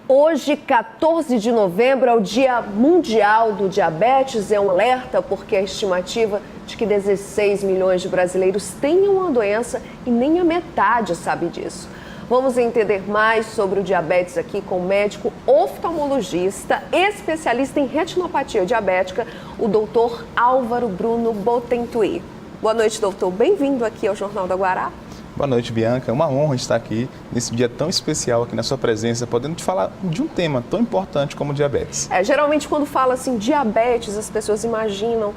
Hoje, 14 de novembro, é o Dia Mundial do Diabetes. É um alerta porque a estimativa de que 16 milhões de brasileiros tenham a doença e nem a metade sabe disso. Vamos entender mais sobre o diabetes aqui com o médico oftalmologista, especialista em retinopatia diabética, o doutor Álvaro Bruno Botentuy. Boa noite, doutor. Bem-vindo aqui ao Jornal da Guará. Boa noite, Bianca. É uma honra estar aqui nesse dia tão especial aqui na sua presença, podendo te falar de um tema tão importante como o diabetes. Geralmente quando fala assim diabetes, as pessoas imaginam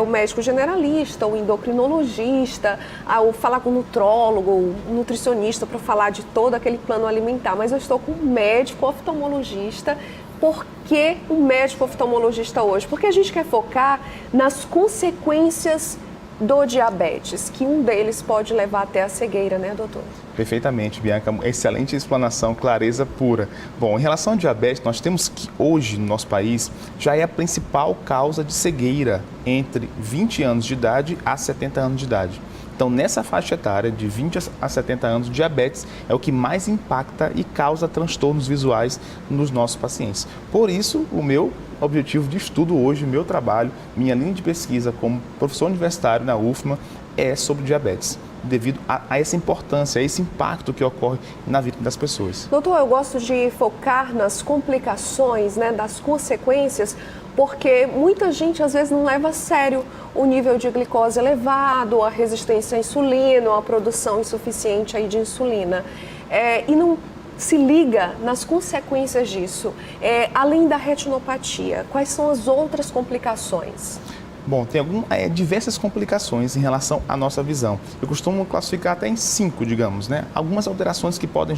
o médico generalista, o endocrinologista, ou falar com o nutrólogo, o nutricionista para falar de todo aquele plano alimentar. Mas eu estou com um médico oftalmologista. Por que um médico oftalmologista hoje? Porque a gente quer focar nas consequências do diabetes, que um deles pode levar até a cegueira, né, doutor? Perfeitamente, Bianca. Excelente explanação, clareza pura. Bom, em relação ao diabetes, nós temos que hoje no nosso país já é a principal causa de cegueira entre 20 anos de idade a 70 anos de idade. Então, nessa faixa etária, de 20 a 70 anos, o diabetes é o que mais impacta e causa transtornos visuais nos nossos pacientes. Por isso, o meu objetivo de estudo hoje, meu trabalho, minha linha de pesquisa como professor universitário na UFMA é sobre diabetes, devido a essa importância, a esse impacto que ocorre na vida das pessoas. Doutor, eu gosto de focar nas complicações, né, das consequências, porque muita gente às vezes não leva a sério o nível de glicose elevado, a resistência à insulina, a produção insuficiente aí de insulina, e não se liga nas consequências disso. Além da retinopatia, quais são as outras complicações? Bom, tem diversas complicações em relação à nossa visão. Eu costumo classificar até em 5, digamos, né? Algumas alterações que podem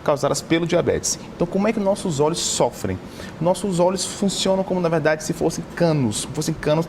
causadas pelo diabetes. Então, como é que nossos olhos sofrem? Nossos olhos funcionam como, na verdade, se fossem canos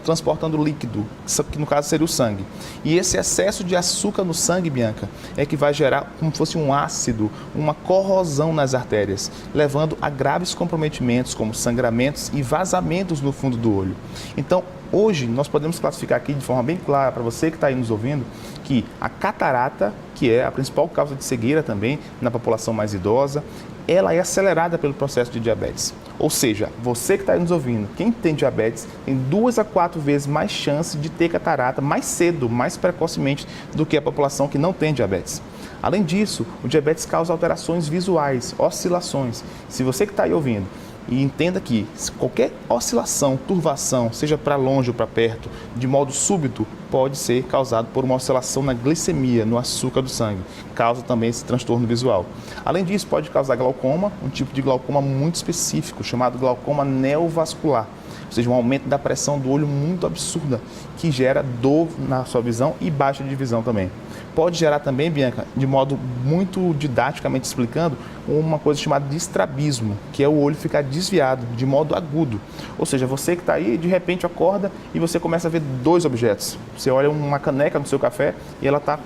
transportando líquido, que no caso seria o sangue. E esse excesso de açúcar no sangue, Bianca, é que vai gerar como se fosse um ácido, uma corrosão nas artérias, levando a graves comprometimentos, como sangramentos e vazamentos no fundo do olho. Então, hoje, nós podemos classificar aqui de forma bem clara para você que está aí nos ouvindo, que a catarata, que é a principal causa de cegueira também na população mais idosa, ela é acelerada pelo processo de diabetes. Ou seja, você que está aí nos ouvindo, quem tem diabetes, tem 2 a 4 vezes mais chance de ter catarata mais cedo, mais precocemente do que a população que não tem diabetes. Além disso, o diabetes causa alterações visuais, oscilações. Se você que está aí ouvindo, e entenda que qualquer oscilação, turvação, seja para longe ou para perto, de modo súbito, pode ser causado por uma oscilação na glicemia, no açúcar do sangue. Causa também esse transtorno visual. Além disso, pode causar glaucoma, um tipo de glaucoma muito específico, chamado glaucoma neovascular. Ou seja, um aumento da pressão do olho muito absurda, que gera dor na sua visão e baixa de visão também. Pode gerar também, Bianca, de modo muito didaticamente explicando, uma coisa chamada de estrabismo, que é o olho ficar desviado de modo agudo. Ou seja, você que está aí, de repente acorda e você começa a ver 2 objetos. Você olha uma caneca no seu café e ela está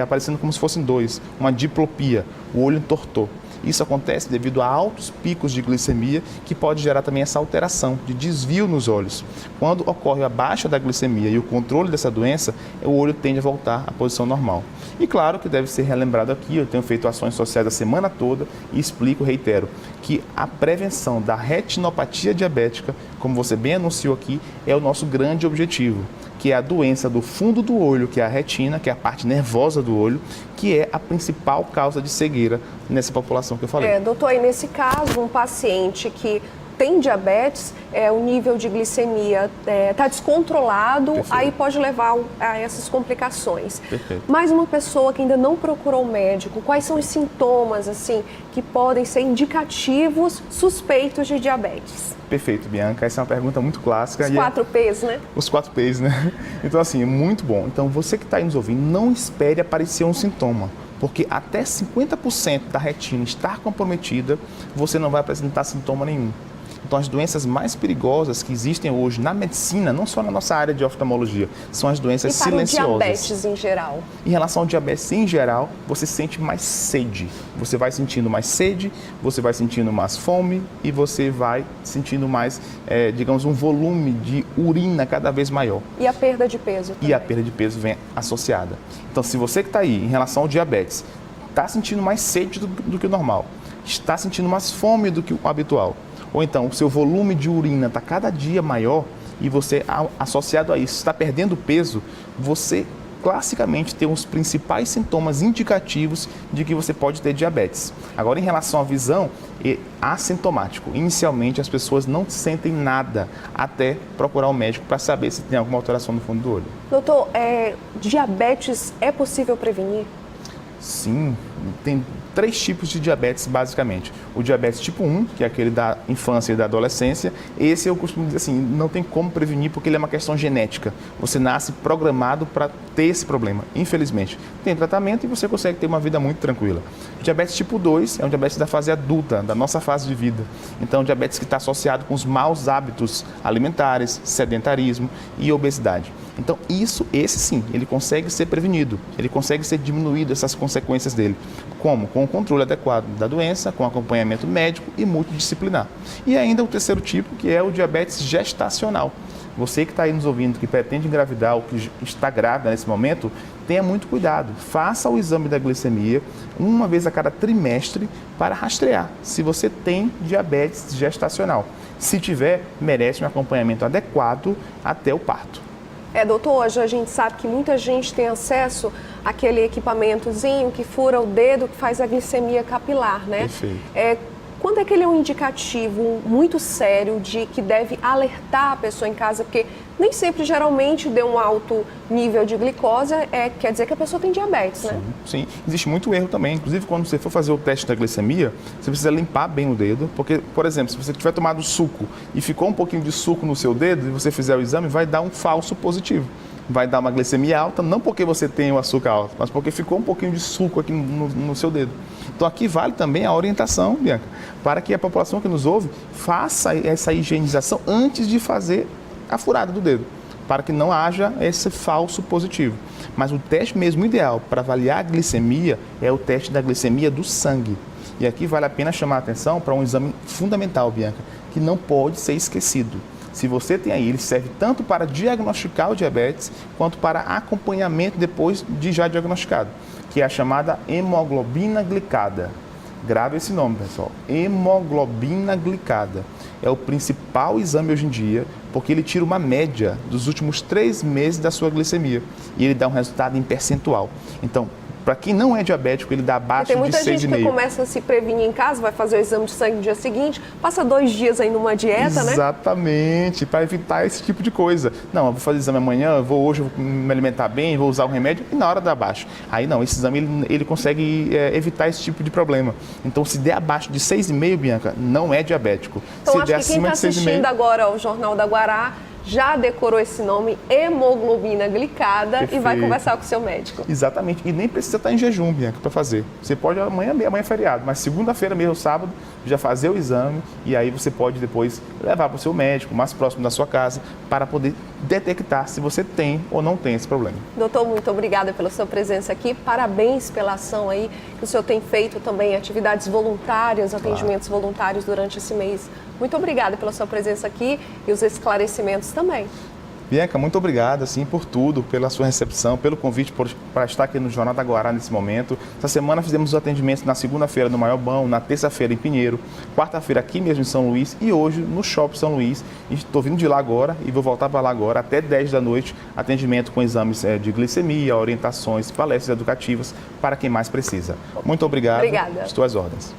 aparecendo como se fossem 2, uma diplopia, o olho entortou. Isso acontece devido a altos picos de glicemia, que pode gerar também essa alteração de desvio nos olhos. Quando ocorre a baixa da glicemia e o controle dessa doença, o olho tende a voltar à posição normal. E claro que deve ser relembrado aqui, eu tenho feito ações sociais a semana toda e explico, reitero, que a prevenção da retinopatia diabética, como você bem anunciou aqui, é o nosso grande objetivo, que é a doença do fundo do olho, que é a retina, que é a parte nervosa do olho, que é a principal causa de cegueira nessa população que eu falei. Doutor, aí nesse caso, um paciente que tem diabetes, o nível de glicemia está descontrolado, perfeito, aí pode levar a essas complicações. Perfeito. Mas uma pessoa que ainda não procurou o médico, quais são os sintomas assim que podem ser indicativos suspeitos de diabetes? Perfeito, Bianca. Essa é uma pergunta muito clássica. Os 4 P's, né? Os 4 P's, né? Então, assim, é muito bom. Então, você que está aí nos ouvindo, não espere aparecer um sintoma, porque até 50% da retina estar comprometida, você não vai apresentar sintoma nenhum. Então, as doenças mais perigosas que existem hoje na medicina, não só na nossa área de oftalmologia, são as doenças silenciosas. E para o diabetes em geral? Em relação ao diabetes em geral, você sente mais sede. Você vai sentindo mais sede, você vai sentindo mais fome e você vai sentindo mais, digamos, um volume de urina cada vez maior. E a perda de peso também? E a perda de peso vem associada. Então, se você que está aí, em relação ao diabetes, está sentindo mais sede do que o normal, está sentindo mais fome do que o habitual. Ou então, o seu volume de urina está cada dia maior e você, associado a isso, está perdendo peso, você classicamente tem os principais sintomas indicativos de que você pode ter diabetes. Agora, em relação à visão, é assintomático. Inicialmente, as pessoas não sentem nada até procurar o médico para saber se tem alguma alteração no fundo do olho. Doutor, diabetes é possível prevenir? Sim, tem 3 tipos de diabetes, basicamente. O diabetes tipo 1, que é aquele da infância e da adolescência, esse eu costumo dizer assim, não tem como prevenir porque ele é uma questão genética. Você nasce programado para ter esse problema, infelizmente. Tem tratamento e você consegue ter uma vida muito tranquila. O diabetes tipo 2 é um diabetes da fase adulta, da nossa fase de vida. Então, é um diabetes que está associado com os maus hábitos alimentares, sedentarismo e obesidade. Então, esse sim, ele consegue ser prevenido, ele consegue ser diminuído, essas consequências dele. Como? Com o controle adequado da doença, com acompanhamento médico e multidisciplinar. E ainda o terceiro tipo, que é o diabetes gestacional. Você que está aí nos ouvindo, que pretende engravidar ou que está grávida nesse momento, tenha muito cuidado. Faça o exame da glicemia uma vez a cada trimestre para rastrear se você tem diabetes gestacional. Se tiver, merece um acompanhamento adequado até o parto. Doutor, hoje a gente sabe que muita gente tem acesso àquele equipamentozinho que fura o dedo, que faz a glicemia capilar, né? Perfeito. Quando é que ele é um indicativo muito sério de que deve alertar a pessoa em casa? Porque nem sempre, geralmente, deu um alto nível de glicose, quer dizer que a pessoa tem diabetes, né? Sim, existe muito erro também. Inclusive, quando você for fazer o teste da glicemia, você precisa limpar bem o dedo, porque, por exemplo, se você tiver tomado suco e ficou um pouquinho de suco no seu dedo e você fizer o exame, vai dar um falso positivo. Vai dar uma glicemia alta, não porque você tem o açúcar alto, mas porque ficou um pouquinho de suco aqui no seu dedo. Então aqui vale também a orientação, Bianca, para que a população que nos ouve faça essa higienização antes de fazer a furada do dedo, para que não haja esse falso positivo. Mas o teste mesmo ideal para avaliar a glicemia é o teste da glicemia do sangue. E aqui vale a pena chamar a atenção para um exame fundamental, Bianca, que não pode ser esquecido. Se você tem aí, ele serve tanto para diagnosticar o diabetes, quanto para acompanhamento depois de já diagnosticado, que é a chamada hemoglobina glicada. Grave esse nome, pessoal. Hemoglobina glicada. É o principal exame hoje em dia, porque ele tira uma média dos últimos 3 meses da sua glicemia e ele dá um resultado em percentual. Então, para quem não é diabético, ele dá abaixo de 6,5. Tem muita gente que começa a se prevenir em casa, vai fazer o exame de sangue no dia seguinte, passa 2 dias aí numa dieta, né? Exatamente, para evitar esse tipo de coisa. Não, eu vou fazer exame amanhã, hoje eu vou me alimentar bem, vou usar o remédio e na hora dá abaixo. Aí não, esse exame ele consegue evitar esse tipo de problema. Então, se der abaixo de 6,5, Bianca, não é diabético. Então, se acho que quem está assistindo agora ao Jornal da Guará já decorou esse nome, hemoglobina glicada. Perfeito. E vai conversar com o seu médico. Exatamente. E nem precisa estar em jejum, Bianca, para fazer. Você pode amanhã é feriado, mas segunda-feira mesmo, sábado, já fazer o exame e aí você pode depois levar para o seu médico, mais próximo da sua casa, para poder detectar se você tem ou não tem esse problema. Doutor, muito obrigada pela sua presença aqui. Parabéns pela ação aí que o senhor tem feito também, atividades voluntárias, atendimentos voluntários durante esse mês. Muito obrigada pela sua presença aqui e os esclarecimentos também. Bianca, muito obrigado assim, por tudo, pela sua recepção, pelo convite para estar aqui no Jornal da Guará nesse momento. Essa semana fizemos os atendimentos na segunda-feira no Maiobão, na terça-feira em Pinheiro, quarta-feira aqui mesmo em São Luís e hoje no Shopping São Luís. Estou vindo de lá agora e vou voltar para lá agora até 10 da noite, atendimento com exames de glicemia, orientações, palestras educativas para quem mais precisa. Muito obrigado. Obrigada. Estou às ordens.